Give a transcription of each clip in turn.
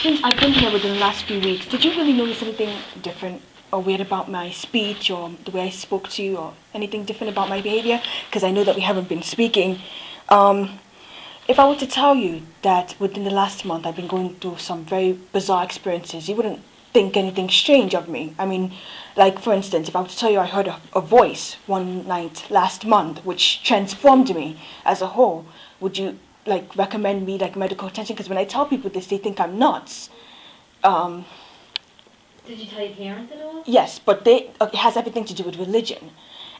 since I've been here within the last few weeks, did you really notice anything different or weird about my speech or the way I spoke to you or anything different about my behavior? Because I know that we haven't been speaking. If I were to tell you that within the last month I've been going through some very bizarre experiences, you wouldn't think anything strange of me. I mean, like for instance, if I were to tell you I heard a voice one night last month which transformed me as a whole, would you like recommend me like medical attention? Because when I tell people this, they think I'm nuts. Did you tell your parents at all? Yes, but it has everything to do with religion.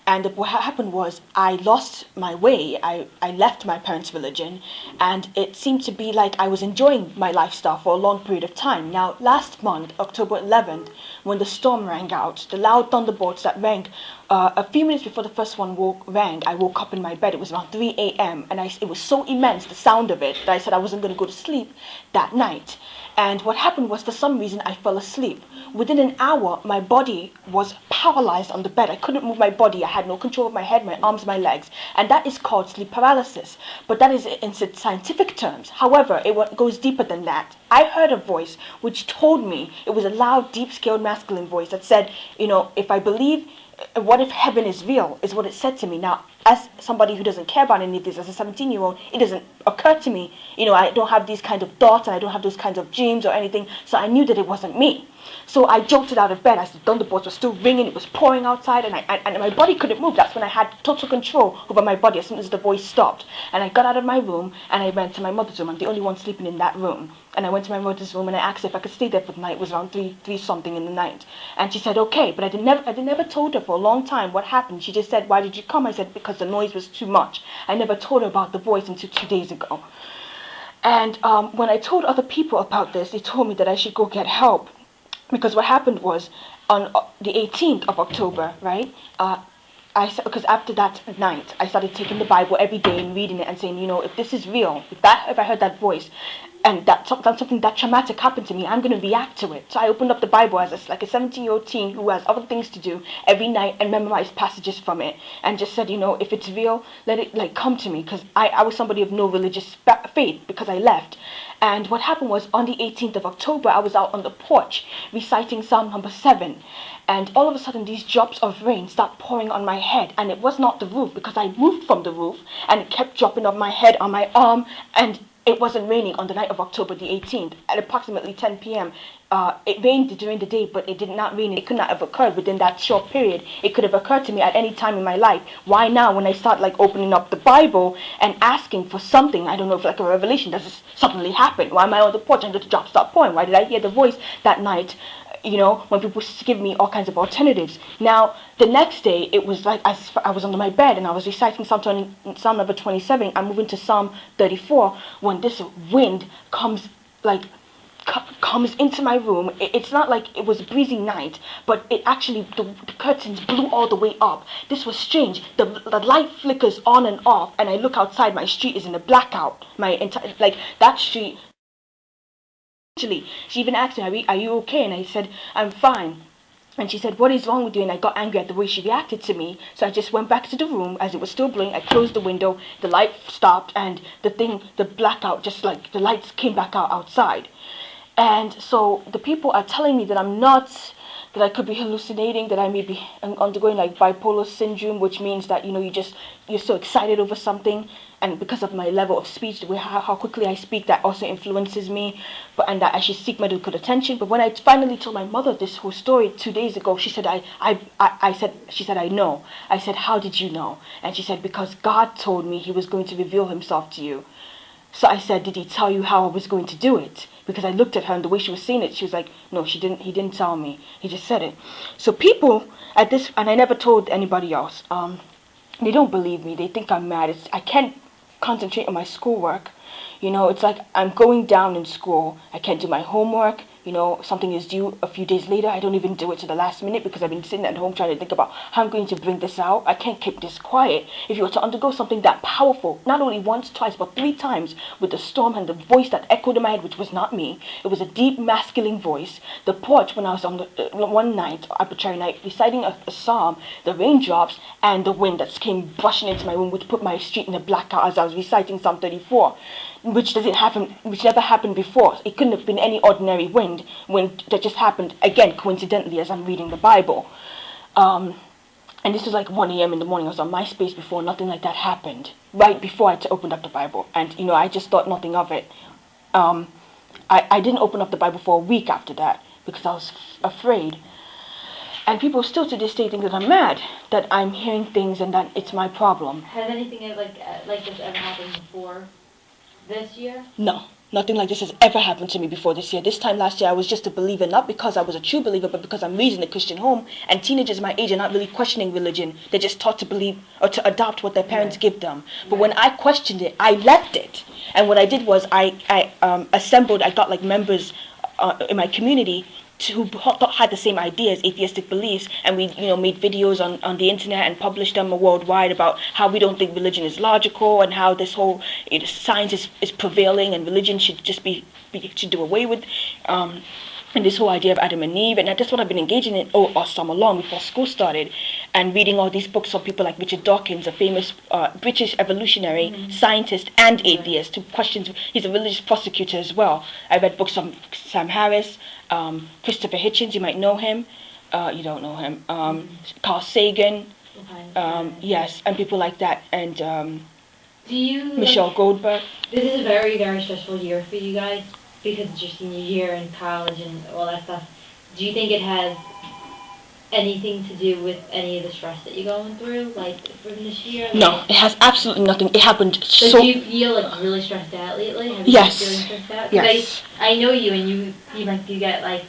And what happened was I lost my way. I left my parents' religion, and it seemed to be like I was enjoying my lifestyle for a long period of time. Now, last month, October 11th, when the storm rang out, the loud thunderbolts that rang, a few minutes before the first one rang, I woke up in my bed. It was around 3 a.m., and it was so immense, the sound of it, that I said I wasn't going to go to sleep that night. And what happened was, for some reason, I fell asleep. Within an hour, my body was paralyzed on the bed. I couldn't move my body. I had no control of my head, my arms, my legs. And that is called sleep paralysis. But that is in scientific terms. However, it goes deeper than that. I heard a voice which told me, it was a loud, deep-scaled masculine voice that said, if I believe, what if heaven is real, is what it said to me. Now, as somebody who doesn't care about any of this, as a 17-year-old, it doesn't occur to me. I don't have these kind of thoughts, and I don't have those kinds of dreams or anything, so I knew that it wasn't me. So I jolted out of bed as the thunderbolts were still ringing. It was pouring outside, and my body couldn't move. That's when I had total control over my body as soon as the voice stopped. And I got out of my room, and I went to my mother's room. I'm the only one sleeping in that room. And I went to my mother's room, and I asked her if I could stay there for the night. It was around 3 something in the night. And she said, okay. But I never told her for a long time what happened. She just said, why did you come? I said, because the noise was too much. I never told her about the voice until 2 days ago. And when I told other people about this, they told me that I should go get help. Because what happened was, on the 18th of October, right, because after that night, I started taking the Bible every day and reading it and saying, if this is real, if I heard that voice, and that something that traumatic happened to me, I'm going to react to it. So I opened up the Bible as like a 17-year-old teen who has other things to do every night and memorized passages from it and just said, if it's real, let it come to me, because I was somebody of no religious faith because I left. And what happened was, on the 18th of October, I was out on the porch reciting Psalm number 7. And all of a sudden, these drops of rain start pouring on my head. And it was not the roof, because I moved from the roof, and it kept dropping on my head, on my arm, and it wasn't raining on the night of October the 18th at approximately 10 p.m. It rained during the day, but it did not rain. It could not have occurred within that short period. It could have occurred to me at any time in my life. Why now, when I start opening up the Bible and asking for something, I don't know if like a revelation, does this suddenly happen? Why am I on the porch and the drops start pouring? Why did I hear the voice that night? When people give me all kinds of alternatives. Now, the next day, it was like I was under my bed and I was reciting Psalm number 27. I'm moving to Psalm 34 when this wind comes into my room. It's not like it was a breezy night, but it actually, the curtains blew all the way up. This was strange. The light flickers on and off, and I look outside. My street is in a blackout. My entire, that street. She even asked me, are you okay? And I said, I'm fine. And she said, what is wrong with you? And I got angry at the way she reacted to me. So I just went back to the room as it was still blowing. I closed the window, the light stopped, and the blackout, just like the lights came back out outside. And so the people are telling me that I'm nuts, that I could be hallucinating, that I may be undergoing bipolar syndrome, which means that, you're so excited over something. And because of my level of speech, the way how quickly I speak, that also influences me, and that I should seek medical attention. But when I finally told my mother this whole story 2 days ago, she said, she said, I know. I said, how did you know? And she said, because God told me he was going to reveal himself to you. So I said, did he tell you how I was going to do it? Because I looked at her and the way she was saying it, she was like, no, he didn't tell me. He just said it. So people at this, and I never told anybody else, they don't believe me. They think I'm mad. I can't concentrate on my schoolwork. It's like I'm going down in school. I can't do my homework. something is due a few days later, I don't even do it to the last minute because I've been sitting at home trying to think about how I'm going to bring this out. I can't keep this quiet. If you were to undergo something that powerful, not only once, twice, but 3 times, with the storm and the voice that echoed in my head, which was not me, it was a deep masculine voice. The porch, when I was on one night, arbitrary night, reciting a psalm, the raindrops and the wind that came brushing into my room, which put my street in a blackout as I was reciting Psalm 34. Which never happened before. It couldn't have been any ordinary wind that just happened again coincidentally as I'm reading the Bible. And this was like 1 a.m. in the morning. I was on MySpace before. Nothing like that happened. Right before I opened up the Bible, and I just thought nothing of it. I didn't open up the Bible for a week after that because I was afraid. And people still to this day think that I'm mad, that I'm hearing things and that it's my problem. Has anything like this ever happened before this year? No, nothing like this has ever happened to me before this year. This time last year, I was just a believer, not because I was a true believer, but because I'm raised in a Christian home, and teenagers my age are not really questioning religion. They're just taught to believe or to adopt what their parents give them. But when I questioned it, I left it. And what I did was I assembled, I got like members in my community who had the same ideas, atheistic beliefs, and we made videos on the internet and published them worldwide about how we don't think religion is logical and how this whole science is prevailing and religion should just should do away with, and this whole idea of Adam and Eve. And that's what I've been engaging in all summer long before school started, and reading all these books from people like Richard Dawkins, a famous British evolutionary scientist and atheist who questions. He's a religious prosecutor as well. I read books from Sam Harris, Christopher Hitchens, you might know him. You don't know him. Carl Sagan, yes, and people like that, and do you Michelle Goldberg. This is a very, very stressful year for you guys because it's your senior year in college and all that stuff. Do you think it has anything to do with any of the stress that you're going through, like from this year? No, it has absolutely nothing. It happened so. Do you feel like really stressed out lately? Have you been feeling stressed out? Yes. I know you, and you get like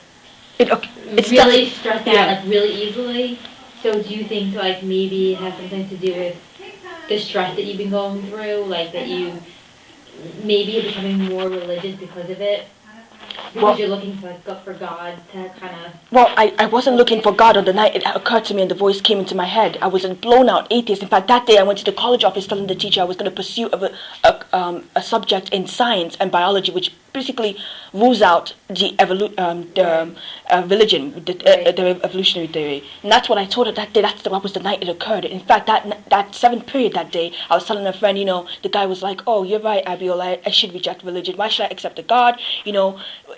it's really stressed out like really easily. So do you think like maybe it has something to do with the stress that you've been going through, like that you maybe you're becoming more religious because of it? Because you're looking for God to kind of... Well, I wasn't looking for God on the night it occurred to me and the voice came into my head. I was a blown-out atheist. In fact, that day I went to the college office telling the teacher I was going to pursue a subject in science and biology, which basically rules out the religion, the evolutionary theory. And that's what I told her that day. That was the night it occurred. In fact, that 7th period that day, I was telling a friend, the guy was like, "Oh, you're right, Abiola, I should reject religion. Why should I accept a God?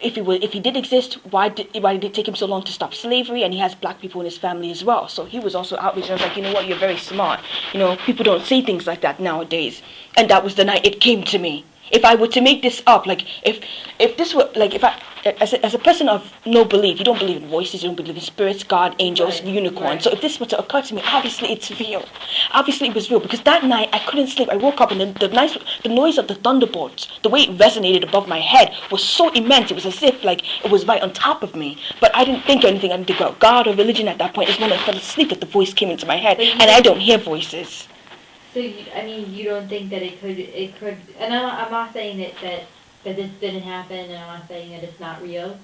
If he did exist, why did it take him so long to stop slavery? And he has black people in his family as well." So he was also outraged. I was like, you know what, you're very smart. People don't say things like that nowadays. And that was the night it came to me. If I were to make this up, like if this were like if I as a person of no belief, you don't believe in voices, you don't believe in spirits, God, angels, unicorns. Right. So if this were to occur to me, obviously it's real. Obviously it was real because that night I couldn't sleep. I woke up and the noise of the thunderbolts, the way it resonated above my head was so immense. It was as if like it was right on top of me. But I didn't think anything. I didn't think about God or religion at that point. It's when I fell asleep that the voice came into my head, and I don't hear voices. So you don't think that it could, and I'm not saying that this didn't happen, and I'm not saying that it's not real,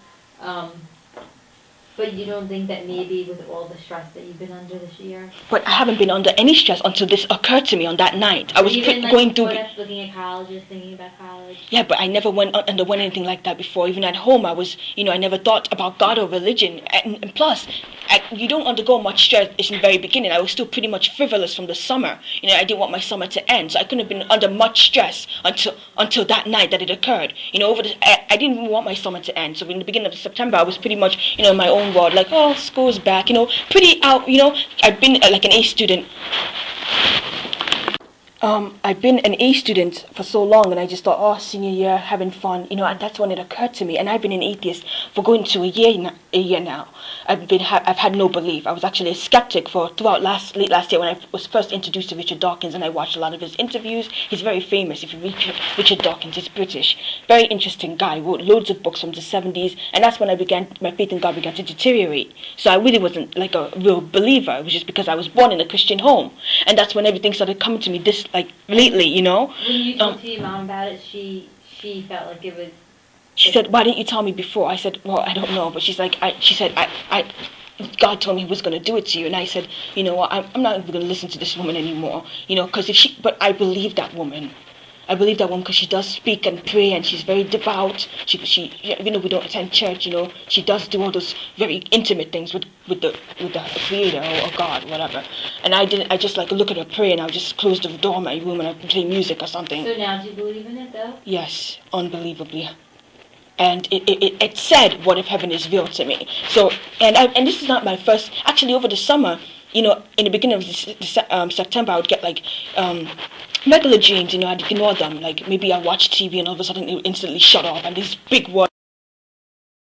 but you don't think that maybe with all the stress that you've been under this year? But I haven't been under any stress until this occurred to me on that night. I was going through... looking at college, just thinking about college? Yeah, but I never underwent anything like that before. Even at home, I was, I never thought about God or religion. And plus, you don't undergo much stress in the very beginning. I was still pretty much frivolous from the summer. I didn't want my summer to end, so I couldn't have been under much stress until that night that it occurred. I didn't even want my summer to end. So in the beginning of September, I was pretty much, in my own world, like, oh, school's back, pretty out, I've been like an A student. I've been an A student for so long, and I just thought, oh, senior year, having fun, and that's when it occurred to me. And I've been an atheist for going to a year now. I've had no belief. I was actually a skeptic throughout late last year when I was first introduced to Richard Dawkins, and I watched a lot of his interviews. He's very famous. If you read Richard Dawkins, he's British, very interesting guy. Wrote loads of books from the 70s, and that's when my faith in God began to deteriorate. So I really wasn't like a real believer. It was just because I was born in a Christian home, and that's when everything started coming to me lately, When you talked to your mom about it, she felt like it was She said, "Why didn't you tell me before?" I said, "Well, I don't know." But she's like, she said, God told me He was going to do it to you. And I said, you know what, I'm not even going to listen to this woman anymore. You know, because but I believe that woman. I believe that woman because she does speak and pray, and she's very devout. She, even though we don't attend church, you know, she does do all those very intimate things with the Creator or God, whatever. And I just like look at her pray, and I'll just close the door of my room and I play music or something. So now do you believe in it though? Yes, unbelievably. And it said, "What if heaven is real to me?" So, and this is not my first. Actually, over the summer, you know, in the beginning of September, I would get like regular dreams. You know, I'd ignore them. Like maybe I watch TV and all of a sudden it would instantly shut off, and this big word